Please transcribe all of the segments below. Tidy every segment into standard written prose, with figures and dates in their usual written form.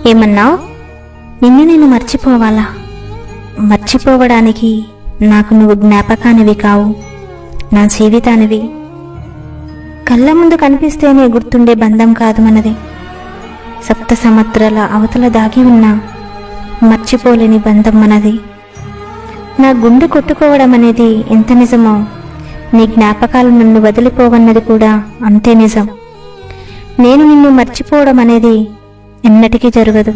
ఏమన్నావు? నిన్ను నేను మర్చిపోవాలా? మర్చిపోవడానికి నాకు నువ్వు జ్ఞాపకానివి కావు, నా జీవితానివి. కళ్ళ ముందు కనిపిస్తేనే గుర్తుండే బంధం కాదు మనది. సప్త సముద్రాల అవతల దాగి ఉన్న మర్చిపోలేని బంధం మనది. నా గుండె కొట్టుకోవడం అనేది ఎంత నిజమో, నీ జ్ఞాపకాలు నన్ను వదిలిపోవన్నది కూడా అంతే నిజం. నేను నిన్ను మర్చిపోవడం అనేది ఎన్నటికీ జరగదు.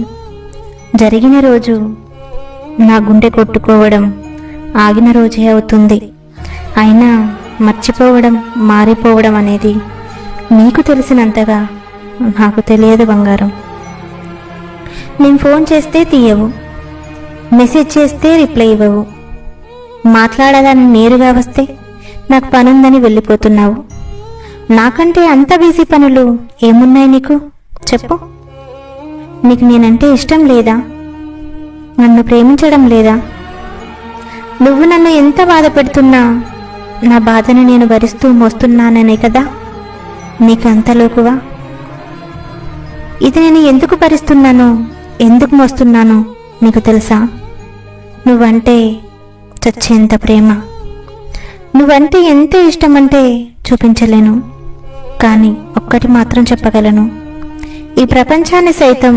జరిగిన రోజు నా గుండె కొట్టుకోవడం ఆగిన రోజే అవుతుంది. అయినా మర్చిపోవడం, మారిపోవడం అనేది నీకు తెలిసినంతగా నాకు తెలియదు బంగారం. నేను ఫోన్ చేస్తే తీయవు, మెసేజ్ చేస్తే రిప్లై ఇవ్వవు, మాట్లాడదాన్ని నేరుగా వస్తే నాకు పనుందని వెళ్ళిపోతున్నావు. నాకంటే అంత బిజీ పనులు ఏమున్నాయి నీకు? చెప్పు. నీకు నేనంటే ఇష్టం లేదా? నన్ను ప్రేమించడం లేదా? నువ్వు నన్ను ఎంత బాధ పెడుతున్నా నా బాధను నేను భరిస్తూ మోస్తున్నాననే కదా నీకు అంత లోకువా? ఇది నేను ఎందుకు భరిస్తున్నానో, ఎందుకు మోస్తున్నానో నీకు తెలుసా? నువ్వంటే చచ్చేంత ప్రేమ, నువ్వంటే ఎంత ఇష్టమంటే చూపించలేను. కానీ ఒక్కటి మాత్రం చెప్పగలను, ఈ ప్రపంచాన్ని సైతం